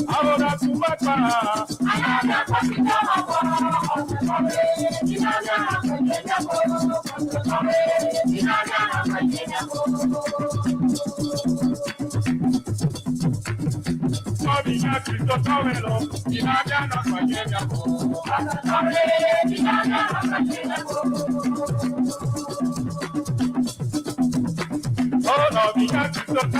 Ahora tu papá, Sabina Cristo Tavelo, Dinagana Pagena, Oh, no, Vina Cristo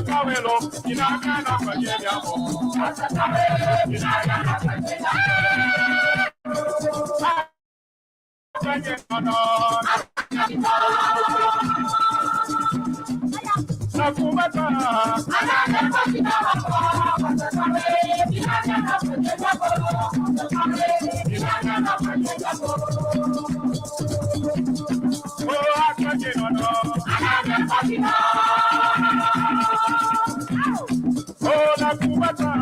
Tavelo, Dinagana Pagena, Ahora tu papá,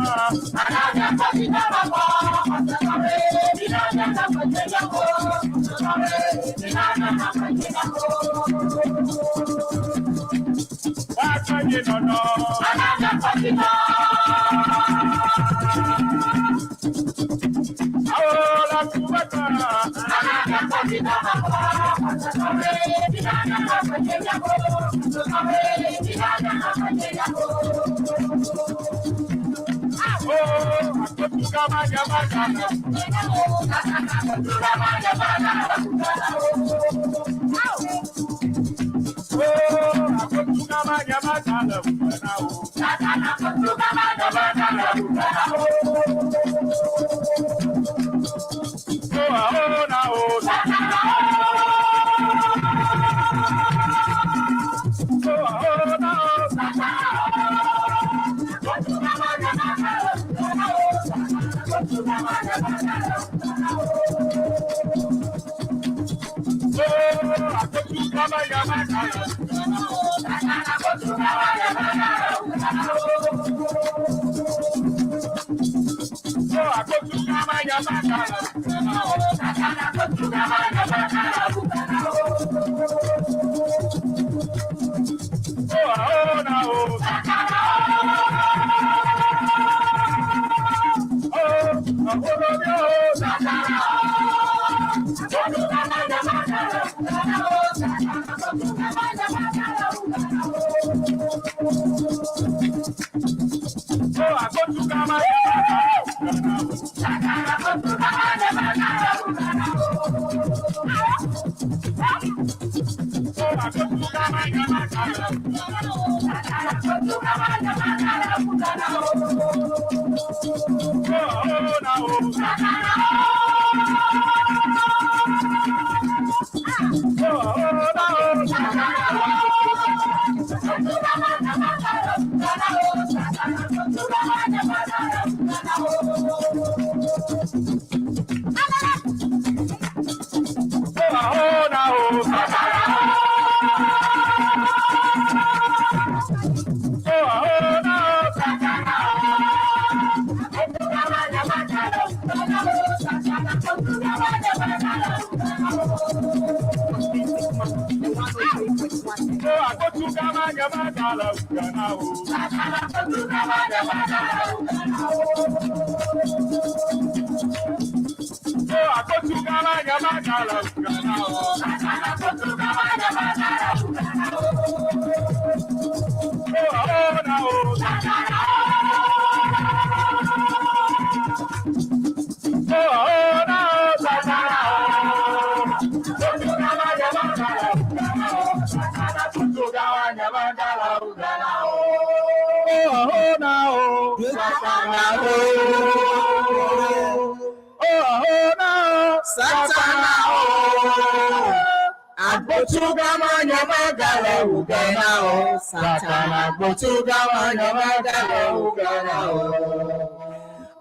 Agbotuga nyamagale ugana o Satana agbotuga nyamagale ugana o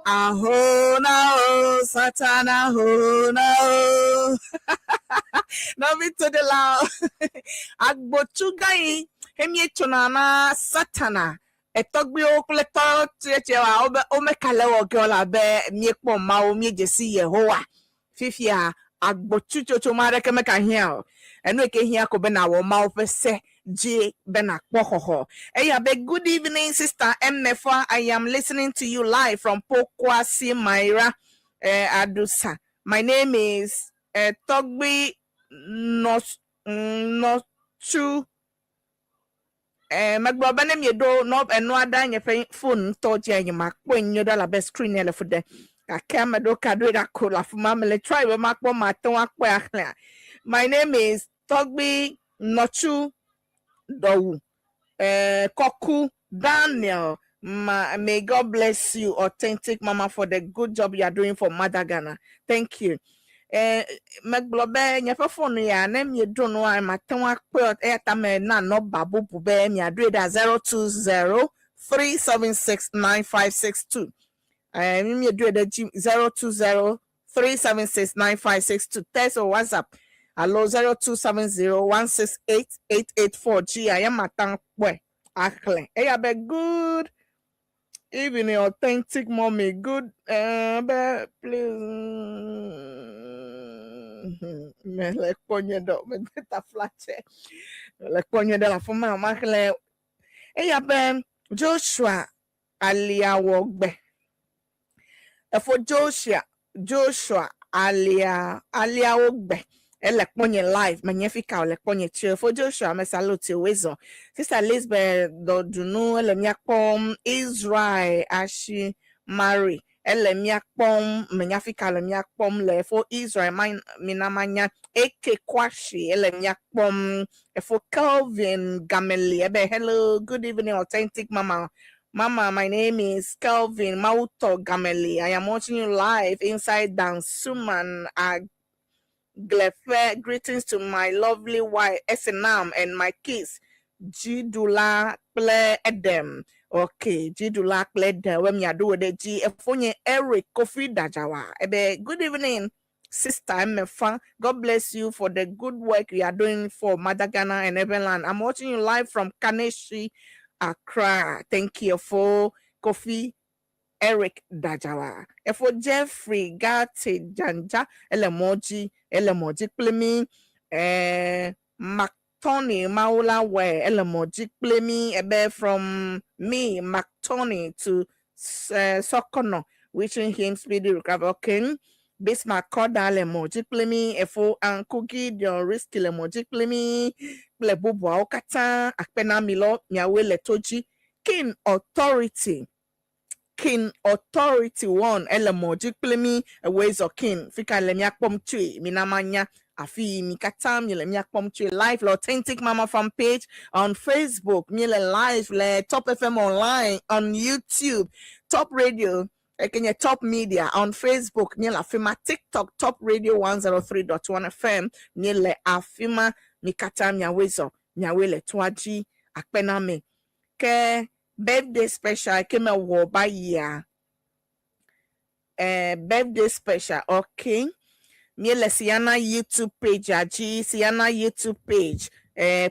aho na o Satana ho na o no me to the loud agbotuga yi hemye chonana Satana etogbi okuleto chechewa omekale ogola be miekpo ma o miejesi Yehowa fifia agbochucho mare kemeka hia enu eke hia ko be na wo ma ofese G bena kpohoho. Hey, good evening, Sister Emefa. I am listening to you live from Pokwasi Myra Adusa. My name is Togbi Nochu. Magbaba me do no eno ada nye phone to je nye makpo nyo da la best screen ele for de. Akama do kado da kola for mamele try we makpo maton akpo akla. My name is Togbi Nochu Dowu. Koku Daniel. May God bless you, authentic mama, for the good job you are doing for Mother Ghana. Thank you. Maglobe nyefa phone ya na me do no I matenwa kwe etame na no babu bube me adu da 020 3769562. Me do da 020 3769562. Text or WhatsApp. Hello 0270168884 G. I am matan kwe akle. Hey, be good evening, authentic mommy. Good please. Me le konye do me beta flache. Le konye de la fuma makle. Hey, be Joshua alia wogbe. For Joshua alia wogbe. Ele konye live magnifica ole konye chill for Joshua me salute wezo Sister Elizabeth do dunu ele miakpom Israel ashi Mary ele miakpom magnifica ele miakpom le for Israel minamanya eke kwashi ele miakpom for Calvin Gameli ebe hello good evening authentic mama. Mama, my name is Calvin Mauto Gameli. I am watching you live inside Dansuman Glefe. Greetings to my lovely wife Esenam and my kids Jidula Ple Edem. Okay, Jidula Ple Edem. When you do the G Efonye Eric Kofi Dajawa. Ebe good evening, Sister Emefa. God bless you for the good work you are doing for Mother Ghana and Everland. I'm watching you live from Kaneshi, Accra. Thank you for Kofi Eric Dajawa. For Jeffrey Gati Janja Elemoji Plemi Mactoni Maula we Elemoji Plemi ebe from me Mactoni to Sokono, wishing him speedy recovery. Okay. Bismarck Koda Lemoji Plemi efo Ankugi Dion Risky Lemoji Plemi Plebubu Okata Akpena Milo Nyawe Letoji King Authority one elemoji plemi ways of king fika lemyak pom chui minamanya afi mikatam lemyak pom chui live authentic mama fan page on Facebook mile live le Top FM online on YouTube Top Radio Kenya Top Media on Facebook mile afima TikTok Top Radio 103.1 FM mile afima mikatam nyawezo nyawele twaji akpename ke birthday special came a war by year. Birthday special, okay. Miele Siana YouTube page, Siana YouTube page,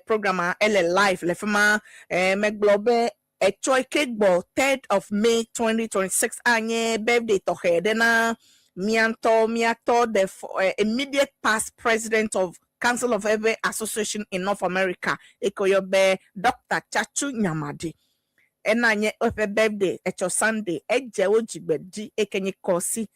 programmer L Live, Lefema, Meglobe, a choy cake ball, 3rd of May 2026, anye birthday to her. Then, miato, the immediate past president of Council of Every Association in North America, Ekoyobe, Dr. Chachu Nyamadi. Enanye of a birthday at your Sunday, eje ojibedi ekenye kosi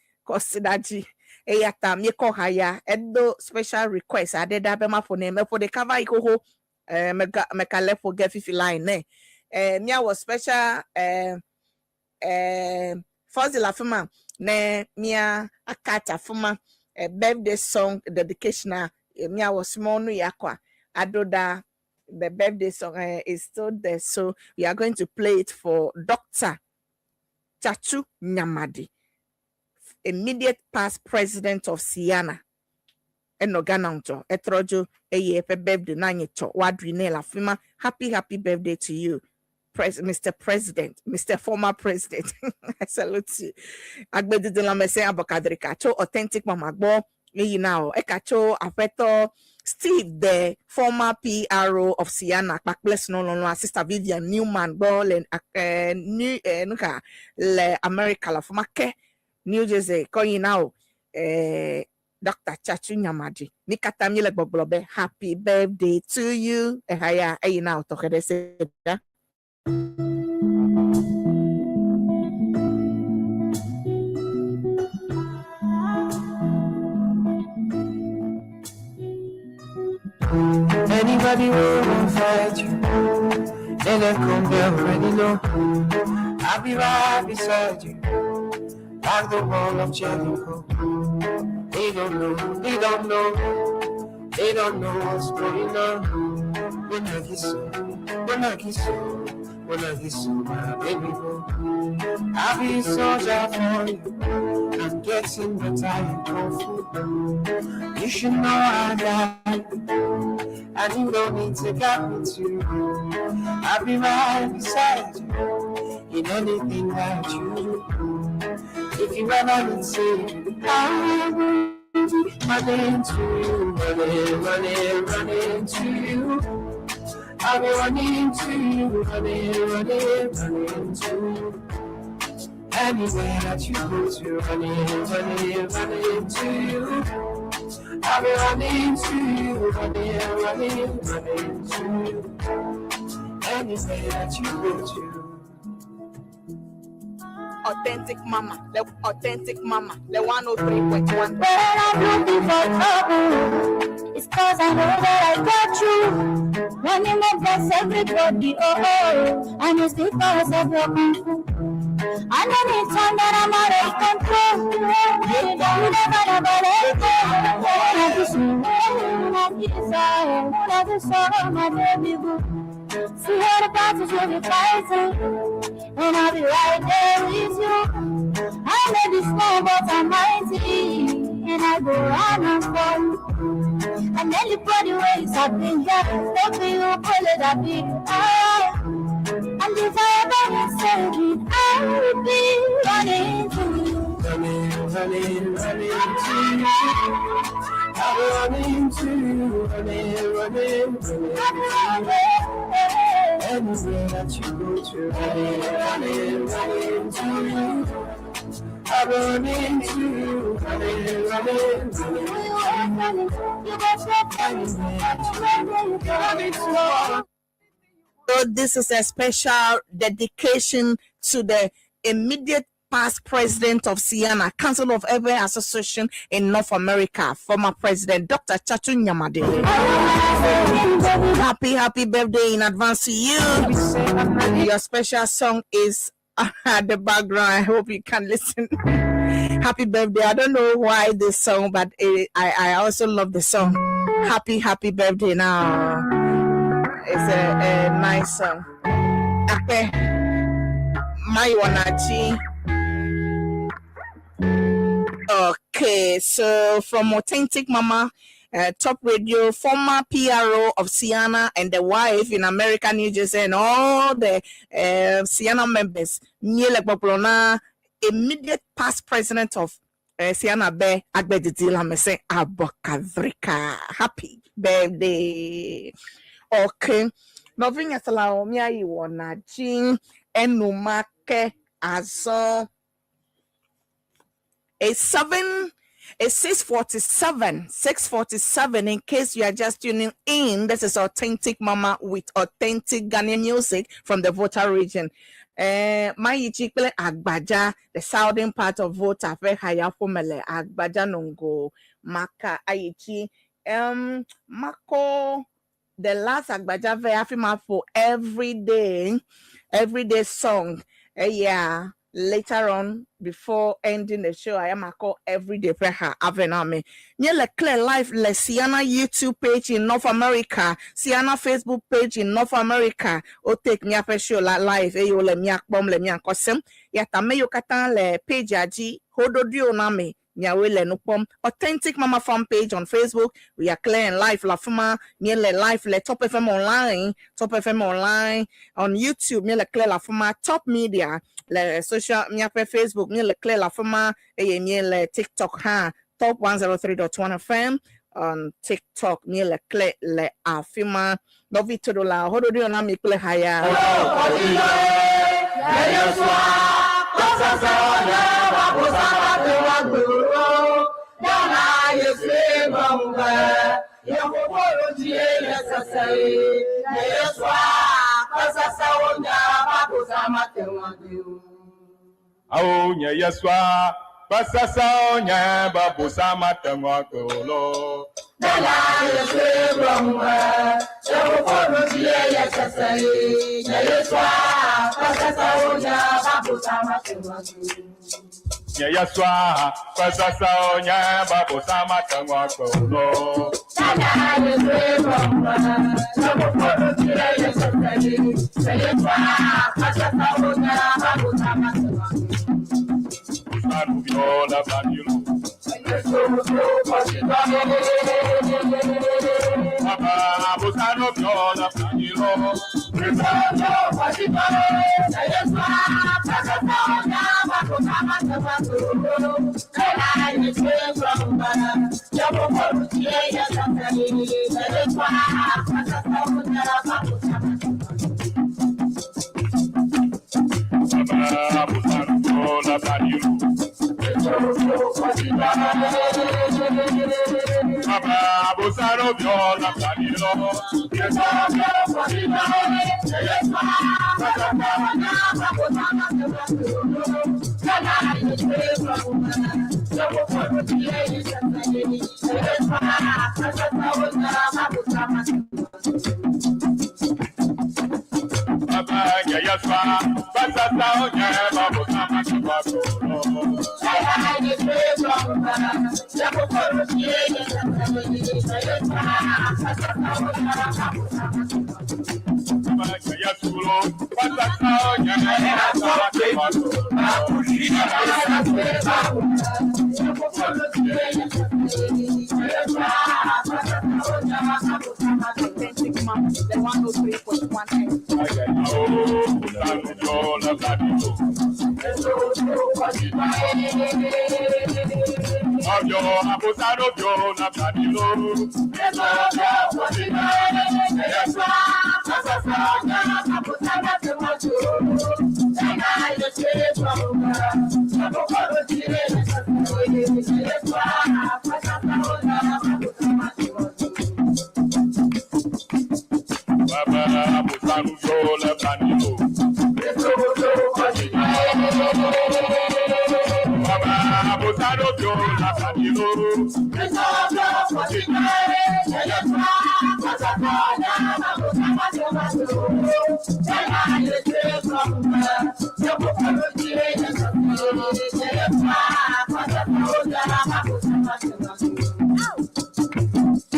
daji eyata me ko haya edo special request adeda bema for name for the cover ikoho meka left for get 50 line me was special for the lafuma ne mia akata fuma birthday song dedication me was small no yakwa adoda. The birthday song is still there, so we are going to play it for Dr. Chachu Nyamadi, immediate past president of Siana. eno Ghana unto etrojo eye pe birthday na nyeto wadri ne la fima happy birthday to you. Mr. President, Mr. Former President. I salute you. Agbedi de la mese abokadri kacho authentic mama gbo you now ekacho afeto Steve, the former PRO of Siana, Kpakples no Sister Vivian Newman, Ball and New Le America la former New Jersey, calling now Dr. Chachu Nyamadi. Nikatami le Borborbor, happy birthday to you. Haya, now talk de se. Anybody will fight you, then they come there already know. I'll be right beside you, like the wall of Jericho. They don't know what's going on. When I kiss you, my baby go. I'll be a soldier for you, I'm getting better in Kung Fu. You should know I die, and you don't need to get me too. I'll be right beside you in anything that you do. If you ever need to, I will running to you, running to you. I'll be running to you, running to you. Anywhere that you go to, running to you. I'll be running to you, running to you. Anywhere that you go to. Authentic mama, the 103.1. When I'm looking for trouble, it's cause I know that I got you. Running against everybody, and it's because of your kung fu. And anytime that I'm out of control, you never let go. My baby boo. See all the battles we'll be fighting, and I'll be right there with you. I may be small, but I'm mighty, and I go on and fall. And anybody waits up in there, hoping you pull it up in and if I ever say it, I will be running to you. Running to you. I'll be running to you, running to you. Anywhere that you go to, running to you. I'll be running to you, running to you. So this is a special dedication to the immediate past president of Siana, Council of Urban Association in North America, former president Dr. Chachu Nyamadi. Happy birthday in advance to you. Your special song is at the background. I hope you can listen. Happy birthday. I don't know why this song, but I also love the song. Happy birthday now. It's a nice song. Okay. My Wanachi. Okay, so from Authentic Mama, Top Radio, former PRO of Siana and the wife in America, New Jersey, and all the Siana members, Niele Boblona, immediate past president of Siana Bay, Agbedidila Mese Abokadrika. Happy birthday. Okay, loving as allow me, I wanna jing and no make as It's 6:47 in case you are just tuning in. This is Authentic Mama with authentic Ghanaian music from the Volta region. My Ichikle Agbaja, the southern part of Volta, Hayafomele, Agbaja Nongo, Maka Aichi, Mako, the last Agbaja Veafima for everyday song. Yeah. Later on, before ending the show, I am a call every day. Avename. Near the Clear Life, the Siana YouTube page in North America, Siana Facebook page in North America. O take me up a show like live. Le miak bomb le miak kosem. Yata me yokatan le page aji. Hodo dio name. Nyawele Nupom, Authentic Mama Farm page on Facebook. We are clear and live, La Fuma, Miele Live, Le Top FM Online, on YouTube, Miele Clear La Fuma, Top Media, Le Social, Miape Facebook, Miele Clear La Fuma, Miele TikTok, Top 103.1 FM, on TikTok, Miele Clear Le Afima, Novito Dola, Hodo na Mikle Haya. Oh, yeswa, pasasa onya babusa matangwakolo. Dala yeswa, Yaswa, pasasa onya babusa matangwakolo. Viola Banilo. Busano viola Banilo. Busano viola Banilo.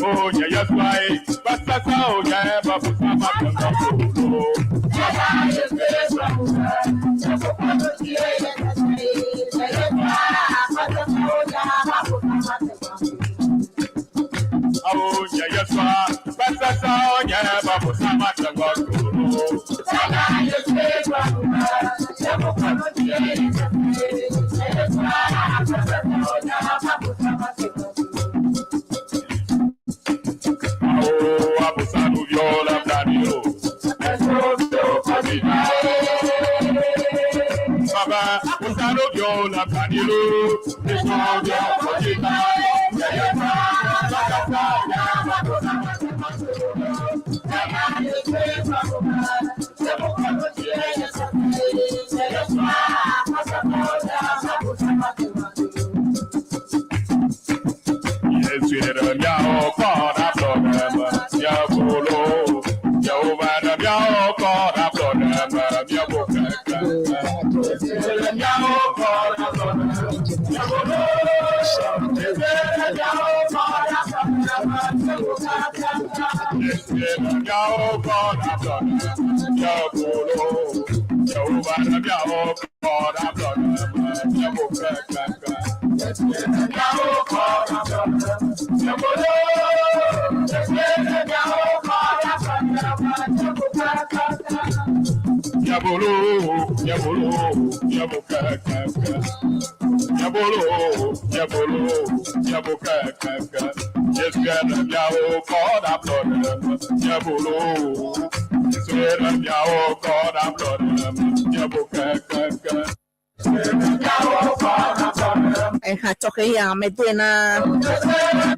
Oh, yes, why? But that's how, yeah, but oh, yes, why? But that's how, yeah, but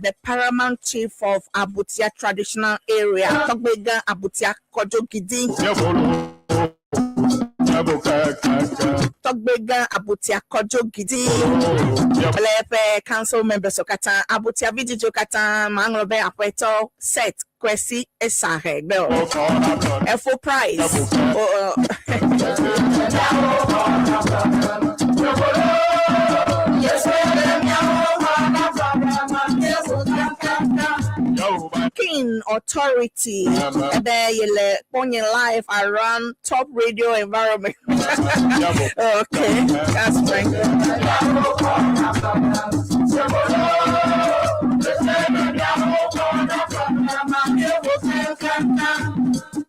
The paramount chief of Abutia traditional area, Togbega Abutia Kojo Gidi. Togbega Abutia Kojo Gidi. Lepe council members Okata Abutia Vidijo Kata Manglobe Apeto Set Kwesi Esare Bell. FO prize. King authority there you on your life around top radio environment. Okay, that's fine.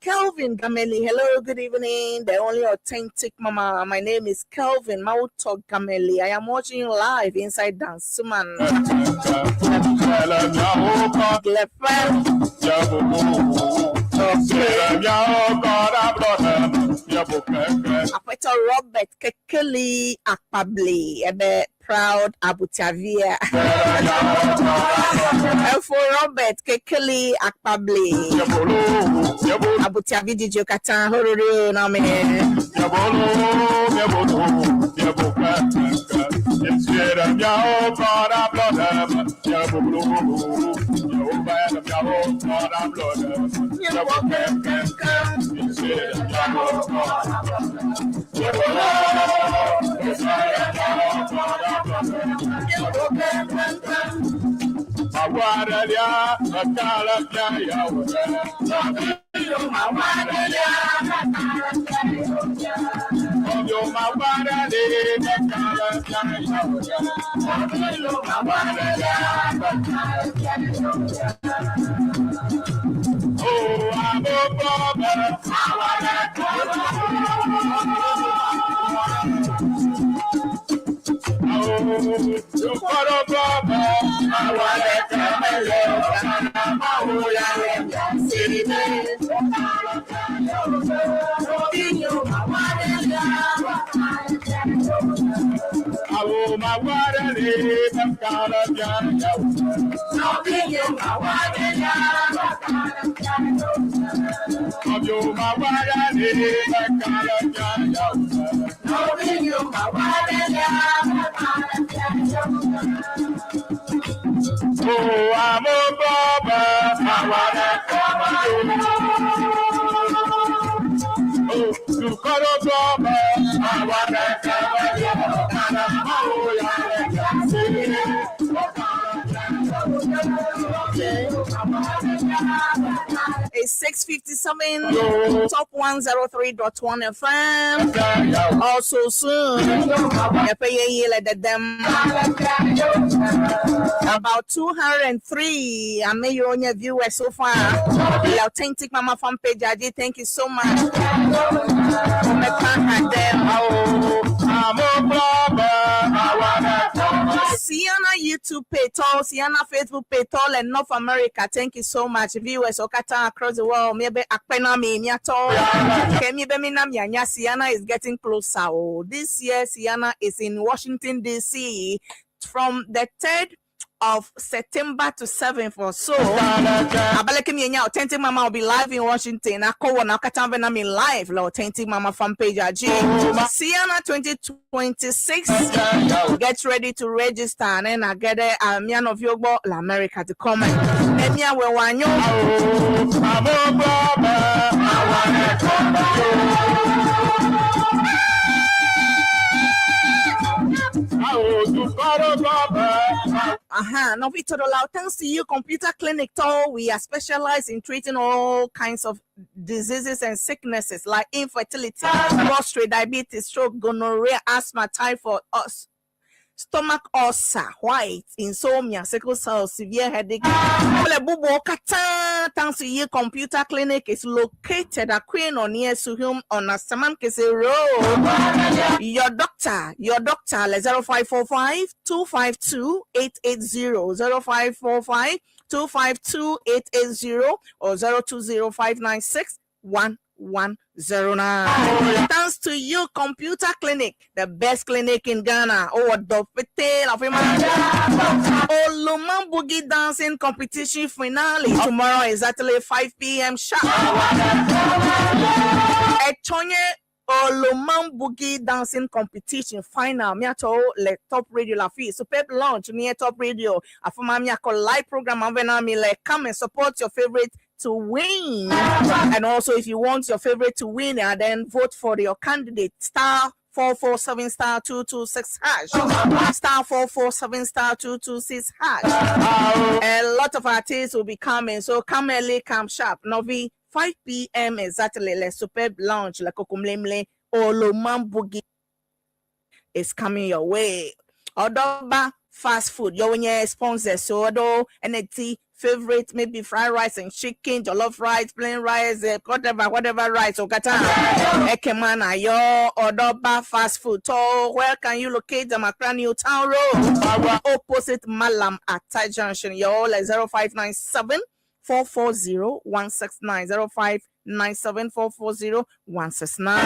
Kelvin Gameli, hello, good evening. The only authentic mama. My name is Kelvin Mauto Gameli. I am watching you live inside Dance Suman. Apeto Robert Kekeli Akpabli, ebe proud Abutavia. For Robert Kekeli Akpabli, Abutavi di Jokata Horuru Name. It's 6:57, top 103.1 FM. Also soon, about 203 American viewers so far. The authentic mama fan page, thank you so much. Sienna YouTube page, Sienna Facebook page, and North America. Thank you so much, viewers. Okata across the world. Maybe Akpenami, Miato. Sienna is getting closer. Oh, this year, Sienna is in Washington D.C. from the 3rd of September to 7th or so. Authentic Mama will be live in Washington. I'm live. Authentic Mama fan page. Sienna 2026. Get ready to register. And then I get a man of Yogo, America to comment. Enya we wanyo. Now we told all thanks to you, Computer Clinic. We are specialized in treating all kinds of diseases and sicknesses like infertility, prostate, diabetes, stroke, gonorrhea, asthma, typhoid, stomach ulcer, white, insomnia, sickle cell, severe headache. Thanks to you, Computer Clinic is located at Queen or near Suhum on a Samankese Road. Your doctor, 0545 252 880, 0545 252 880, or 020596 1109. Thanks to you, Computer Clinic, the best clinic in Ghana. The Petel of Oluman Boogie Dancing Competition finale tomorrow exactly 5 p.m. sharp. Etonye Oluman Boogie Dancing Competition final. Miato le Top Radio la fee. Superb launch near Top Radio. Afuma miako live program avenami le come and support your favorite to win. And also if you want your favorite to win, then vote for your candidate. Star 447 star 226 hash. Star 447 star 226 hash. A lot of artists will be coming, so come early, come sharp. Novi 5 p.m. exactly. Le superb launch like Kokumlemle Oluman Boogie is coming your way. Odoba fast food. Yo when you sponsor so odo NT favorite maybe fried rice and chicken, jollof rice, plain rice, whatever rice or kata. Ekemana yo Odoba fast food. So where can you locate them? Accra New Town Road, opposite Malam at Tai Junction. Yo like 0597 440 169 0597 440 169.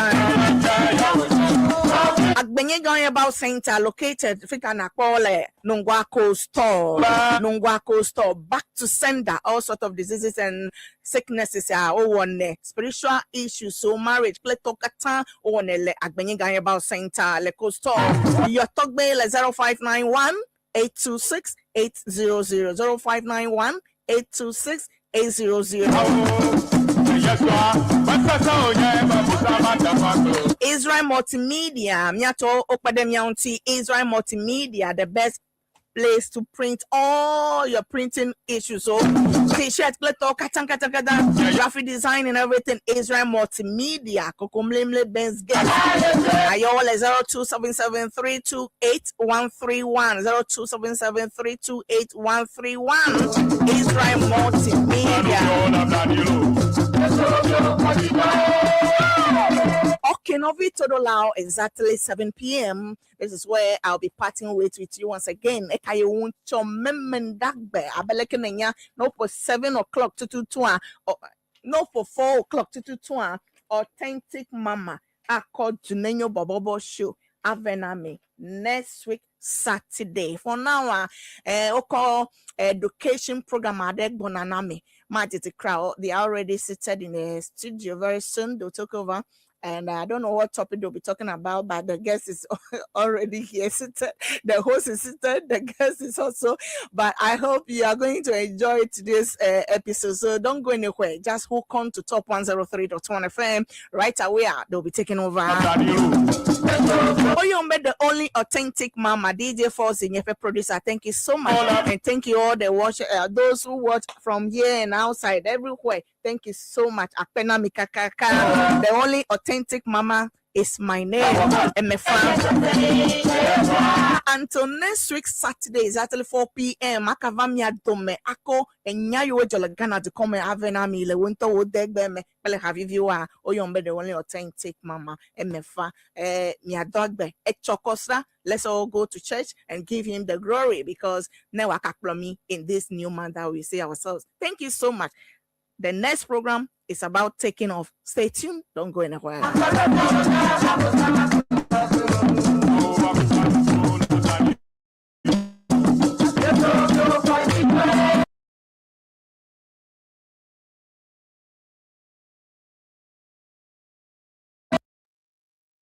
Agbenye going about center located Fikanakole Nungwako store. Back to sender. All sorts of diseases and sicknesses are one spiritual issues. So marriage, pletokata one Agbenye going about center Leko store. Your talk bill 0591 826 800 0591 826 800. Israel Multimedia, Miato Okpademianti, Israel Multimedia, the best place to print all your printing issues. So t-shirt, graphic design and everything. Israel Multimedia, Kokumlemle Benz Get. Ayola 0277 328 131 0277 328 131. Israel Multimedia. Okay, Novi Todolao, exactly 7 p.m. This is where I'll be parting with you once again. Ekaye won chomemmen dagbe abelekenenya no for 7 o'clock to 2 no for 4 o'clock to 2 authentic mama called Dunenyo Borborbor show Avenami next week Saturday. For now, oko education program adek bonanami majiti crowd. They are already seated in the studio. Very soon they'll take over. And I don't know what topic they'll be talking about, but the guest is already here seated. The host is seated. The guest is also. But I hope you are going to enjoy today's episode. So don't go anywhere. Just hook on to Top 103.1 FM right away. They'll be taking over. Oyombe, the only authentic mama, DJ Force Nyefe producer. Thank you so much. And thank you all the watchers, those who watch from here and outside, everywhere. Thank you so much. Akpena Mikakaka. The only authentic mama is my name, Emefa. Until next week, Saturday, exactly 4 p.m. Akavamia Dome, Ako, and Nyayo Jolagana to come and Avenami, Le Winter would deg them, Pele have you are, Oyombe, the only authentic mama, Emefa, Mia Dogbe, Chokosa. Let's all go to church and give him the glory because now I me in this new month that we see ourselves. Thank you so much. The next program is about taking off. Stay tuned. Don't go anywhere.